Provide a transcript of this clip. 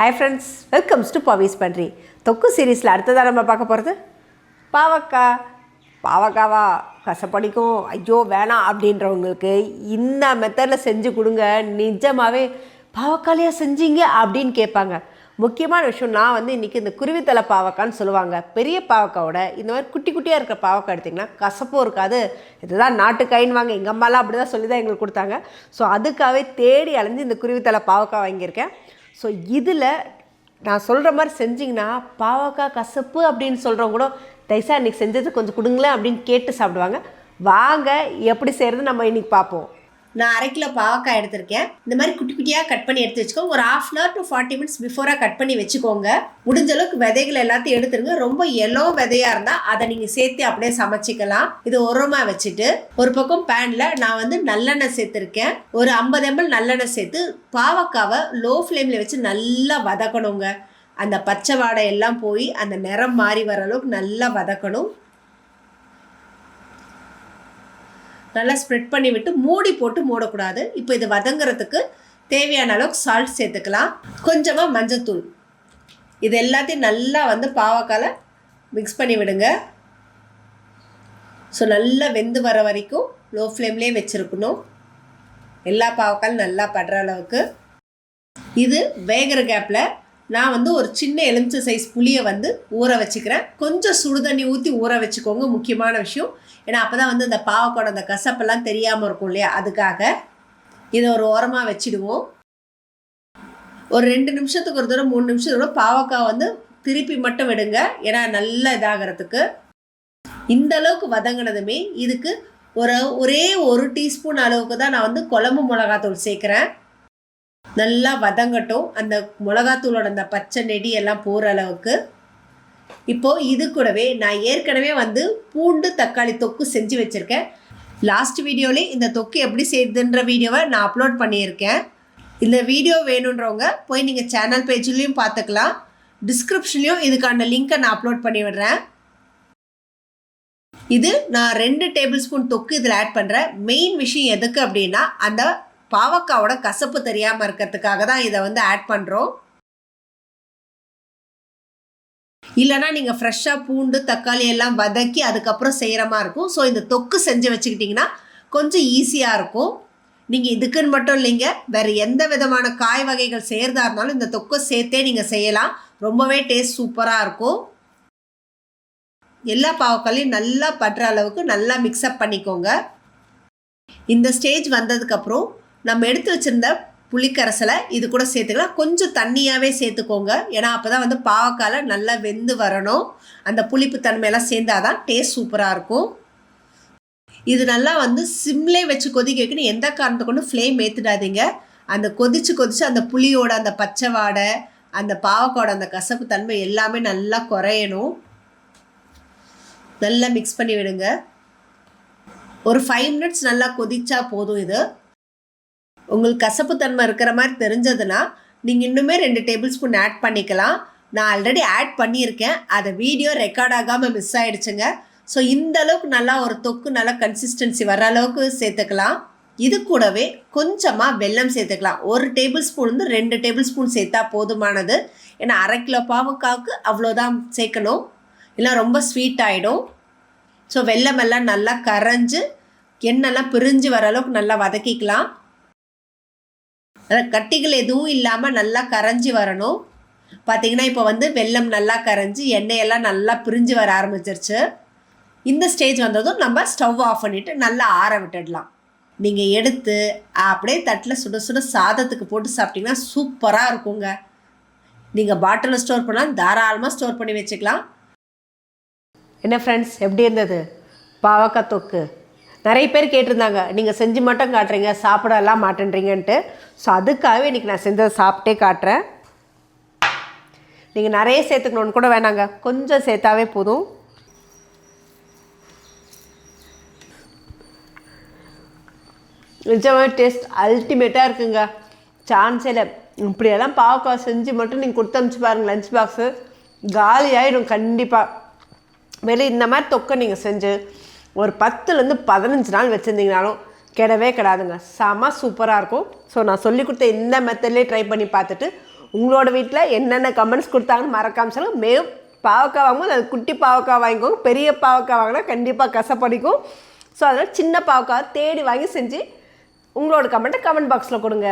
Hi friends, welcomes to பவிஸ் பண்றி. தொக்கு சீரீஸில் அடுத்ததாக நம்ம பார்க்க போகிறது பாவக்காவா கசப்படிக்கும், ஐயோ வேணாம் அப்படின்றவங்களுக்கு இந்த மெத்தடில் செஞ்சு கொடுங்க. நிஜமாகவே பாவக்காலையாக செஞ்சீங்க அப்படின்னு கேட்பாங்க. முக்கியமான விஷயம், நான் இன்றைக்கி இந்த குருவித்தலை பாவக்கான்னு சொல்லுவாங்க. பெரிய பாவக்காவோட இந்த மாதிரி குட்டி குட்டியாக இருக்கிற பாவக்காய் எடுத்திங்கன்னா கசப்பும் இருக்காது. இதுதான் நாட்டுக்காயின்னு வாங்க, எங்கள் அம்மாலாம் அப்படி தான் சொல்லி தான் எங்களுக்கு கொடுத்தாங்க. ஸோ அதுக்காகவே தேடி அலைஞ்சு இந்த குருவித்தலை பாவக்காய் வாங்கியிருக்கேன். ஸோ இதில் நான் சொல்கிற மாதிரி செஞ்சிங்கன்னா பாவக்காய் கசப்பு அப்படின்னு சொல்கிறவங்க கூட தைசா இன்றைக்கி செஞ்சது கொஞ்சம் கொடுங்களேன் அப்படின்னு கேட்டு சாப்பிடுவாங்க. வாங்க எப்படி செய்கிறது நம்ம இன்றைக்கி பார்ப்போம். நான் 1/2 கிலோ பாவக்காய் எடுத்திருக்கேன். இந்த மாதிரி குட்டி குட்டியாக கட் பண்ணி எடுத்து வச்சுக்கோங்க. ஒரு 1/2 hour to 40 minutes பிஃபோராக கட் பண்ணி வச்சுக்கோங்க. முடிஞ்ச அளவுக்கு விதைகள் எல்லாத்தையும் எடுத்துருங்க. ரொம்ப எல்லோ விதையாக இருந்தால் அதை நீங்கள் சேர்த்து அப்படியே சமைச்சிக்கலாம். இது உரமாக வச்சுட்டு ஒரு பக்கம் பேனில் நான் நல்லெண்ணெய் சேர்த்துருக்கேன். ஒரு 50 ml நல்லெண்ணெய் சேர்த்து பாவக்காவை லோ ஃப்ளேமில் வச்சு நல்லா வதக்கணுங்க. அந்த பச்சை வாடை எல்லாம் போய் அந்த நிறம் மாறி வர அளவுக்கு நல்லா வதக்கணும். நல்லா ஸ்ப்ரெட் பண்ணி விட்டு மூடி போட்டு மூடக்கூடாது. இப்போ இது வதங்கிறதுக்கு தேவையான அளவுக்கு சால்ட் சேர்த்துக்கலாம். கொஞ்சமாக மஞ்சத்தூள். இது எல்லாத்தையும் நல்லா பாவக்காயில் மிக்ஸ் பண்ணி விடுங்க. ஸோ நல்லா வெந்து வர வரைக்கும் லோ ஃப்ளேம்லேயே வச்சுருக்கணும். எல்லா பாவக்காயும் நல்லா படுற அளவுக்கு. இது வேகிற கேப்பில் நான் ஒரு சின்ன எலுமிச்சை சைஸ் புளியை ஊற வச்சுக்கிறேன். கொஞ்சம் சுடுதண்ணி ஊற்றி ஊற வச்சுக்கோங்க, முக்கியமான விஷயம். ஏன்னா அப்போ தான் இந்த பாவக்காயோட அந்த கசப்பெல்லாம் தெரியாமல் இருக்கும் இல்லையா, அதுக்காக இதை ஒரு ஓரமாக வச்சுடுவோம். ஒரு 2 நிமிஷத்துக்கு ஒரு தடவை 3 நிமிஷத்துக்கு பாவக்காய் திருப்பி மட்டும் விடுங்க, ஏன்னா நல்லா இதாகிறதுக்கு. இந்த அளவுக்கு வதங்கினதுமே இதுக்கு ஒரே 1 டீஸ்பூன் அளவுக்கு தான் நான் குழம்பு மிளகாத்தூள் சேர்க்குறேன். நல்லா வதங்கட்டும், அந்த மிளகாத்தூளோட அந்த பச்சை நெடி எல்லாம் போகிற அளவுக்கு. இப்போது இது கூடவே நான் ஏற்கனவே பூண்டு தக்காளி தொக்கு செஞ்சு வச்சுருக்கேன். லாஸ்ட் வீடியோவிலே இந்த தொக்கு எப்படி செய்யுதுன்ற வீடியோவை நான் அப்லோட் பண்ணியிருக்கேன். இந்த வீடியோ வேணுன்றவங்க போய் நீங்கள் சேனல் பேஜ்லேயும் பார்த்துக்கலாம். டிஸ்கிரிப்ஷன்லேயும் இதுக்கான லிங்க்கை நான் அப்லோட் பண்ணி விடுறேன். இது நான் 2 டேபிள் ஸ்பூன் தொக்கு இதில் ஆட் பண்ணுறேன். மெயின் விஷயம் எதுக்கு அப்படின்னா, அந்த பாவக்காவோட கசப்பு தெரியாமல் இருக்கிறதுக்காக தான் இதை ஆட் பண்ணுறோம். இல்லைனா நீங்கள் ஃப்ரெஷ்ஷாக பூண்டு தக்காளி எல்லாம் வதக்கி அதுக்கப்புறம் செய்கிற மாதிரி இருக்கும். ஸோ இந்த தொக்கு செஞ்சு வச்சுக்கிட்டிங்கன்னா கொஞ்சம் ஈஸியாக இருக்கும். நீங்கள் இதுக்குன்னு மட்டும் இல்லைங்க, வேறு எந்த விதமான காய் வகைகள் செய்கிறதா இருந்தாலும் இந்த தொக்கை சேர்த்தே நீங்கள் செய்யலாம். ரொம்பவே டேஸ்ட் சூப்பராக இருக்கும். எல்லா பாவக்காயும் நல்லா படுற அளவுக்கு நல்லா மிக்ஸ்அப் பண்ணிக்கோங்க. இந்த ஸ்டேஜ் வந்ததுக்கப்புறம் நம்ம எடுத்து வச்சுருந்த புளிக்கரைசலை இது கூட சேர்த்துக்கலாம். கொஞ்சம் தண்ணியாகவே சேர்த்துக்கோங்க, ஏன்னா அப்போ தான் பாவக்காயில் நல்லா வெந்து வரணும். அந்த புளிப்பு தன்மையெல்லாம் சேர்ந்தாதான் டேஸ்ட் சூப்பராக இருக்கும். இது நல்லா சிம்லே வச்சு கொதிக்க வைக்கணும். எந்த காரணத்தை கொண்டு ஃப்ளேம் ஏற்றிடாதீங்க. அந்த கொதிச்சு அந்த புளியோட அந்த பச்சை வாடை, அந்த பாவக்காயோட அந்த கசப்பு தன்மை எல்லாமே நல்லா குறையணும். நல்லா மிக்ஸ் பண்ணி விடுங்க. ஒரு 5 minutes நல்லா கொதிச்சா போதும். இது உங்களுக்கு கசப்பு தன்மை இருக்கிற மாதிரி தெரிஞ்சதுன்னா நீங்கள் இன்னுமே 2 டேபிள் ஸ்பூன் ஆட் பண்ணிக்கலாம். நான் ஆல்ரெடி ஆட் பண்ணியிருக்கேன், அதை வீடியோ ரெக்கார்ட் ஆகாமல் மிஸ் ஆகிடுச்சுங்க. ஸோ இந்த அளவுக்கு நல்லா ஒரு தொக்கு நல்லா கன்சிஸ்டன்சி வர அளவுக்கு சேர்த்துக்கலாம். இது கூடவே கொஞ்சமாக வெல்லம் சேர்த்துக்கலாம். 1 டேபிள் ஸ்பூன் 2 டேபிள் ஸ்பூன் சேர்த்தா போதுமானது. ஏன்னா 1/2 கிலோ பாவக்காவுக்கு அவ்வளோதான் சேர்க்கணும், இல்லை ரொம்ப ஸ்வீட் ஆகிடும். ஸோ வெல்லமெல்லாம் நல்லா கரைஞ்சி எண்ணெய்லாம் பிரிஞ்சு வர அளவுக்கு நல்லா வதக்கிக்கலாம். கட்டிகள் எதுவும் இல்லாமல் நல்லா கரைஞ்சி வரணும். பார்த்திங்கன்னா இப்போ வெல்லம் நல்லா கரைஞ்சி எண்ணெயெல்லாம் நல்லா பிரிஞ்சு வர ஆரம்பிச்சிருச்சு. இந்த ஸ்டேஜ் வந்ததும் நம்ம ஸ்டவ் ஆஃப் பண்ணிவிட்டு நல்லா ஆற விட்டுடலாம். நீங்கள் எடுத்து அப்படியே தட்டில் சுட சுட சாதத்துக்கு போட்டு சாப்பிட்டிங்கன்னா சூப்பராக இருக்குங்க. நீங்கள் பாட்டிலில் ஸ்டோர் பண்ணால் தாராளமாக ஸ்டோர் பண்ணி வச்சுக்கலாம். என்ன ஃப்ரெண்ட்ஸ், எப்படி இருந்தது பாவக்காய் தொக்கு? நிறைய பேர் கேட்டிருந்தாங்க, நீங்கள் செஞ்சு மட்டும் காட்டுறீங்க, சாப்பிடலாம் மாட்டேன்றீங்கன்ட்டு. ஸோ அதுக்காகவே இன்றைக்கி நான் செஞ்சதை சாப்பிட்டே காட்டுறேன். நீங்கள் நிறைய சேர்த்துக்கணுன்னு கூட வேணாங்க, கொஞ்சம் சேர்த்தாவே போதும். நிஜமாக டேஸ்ட் அல்டிமேட்டாக இருக்குங்க. சான்ஸே இல்லை. இப்படியெல்லாம் பாவக்காய் செஞ்சு மட்டும் நீங்கள் கொடுத்து அனுப்பிச்சு பாருங்கள், லஞ்ச் பாக்ஸு காலி ஆகிடும் கண்டிப்பாக. வெளியே இந்த மாதிரி தொக்கை நீங்கள் செஞ்சு ஒரு 10லேருந்து 15 நாள் வச்சுருந்தீங்கனாலும் கிடவே கிடாதுங்க. செம சூப்பராக இருக்கும். ஸோ நான் சொல்லி கொடுத்த இந்த மெத்தட்லேயே ட்ரை பண்ணி பார்த்துட்டு உங்களோட வீட்டில் என்னென்ன கமெண்ட்ஸ் கொடுத்தாங்கன்னு மறக்காம சொல்லுங்கள். பாவக்காய் வாங்கும்போது அது குட்டி பாவக்காய் வாங்கிக்கோங்க. பெரிய பாவக்காய் வாங்கினா கண்டிப்பாக கசப்படிக்கும். ஸோ அதனால் சின்ன பாவக்காய் தேடி வாங்கி செஞ்சு உங்களோட கமெண்ட்டை கமெண்ட் பாக்ஸில் கொடுங்க.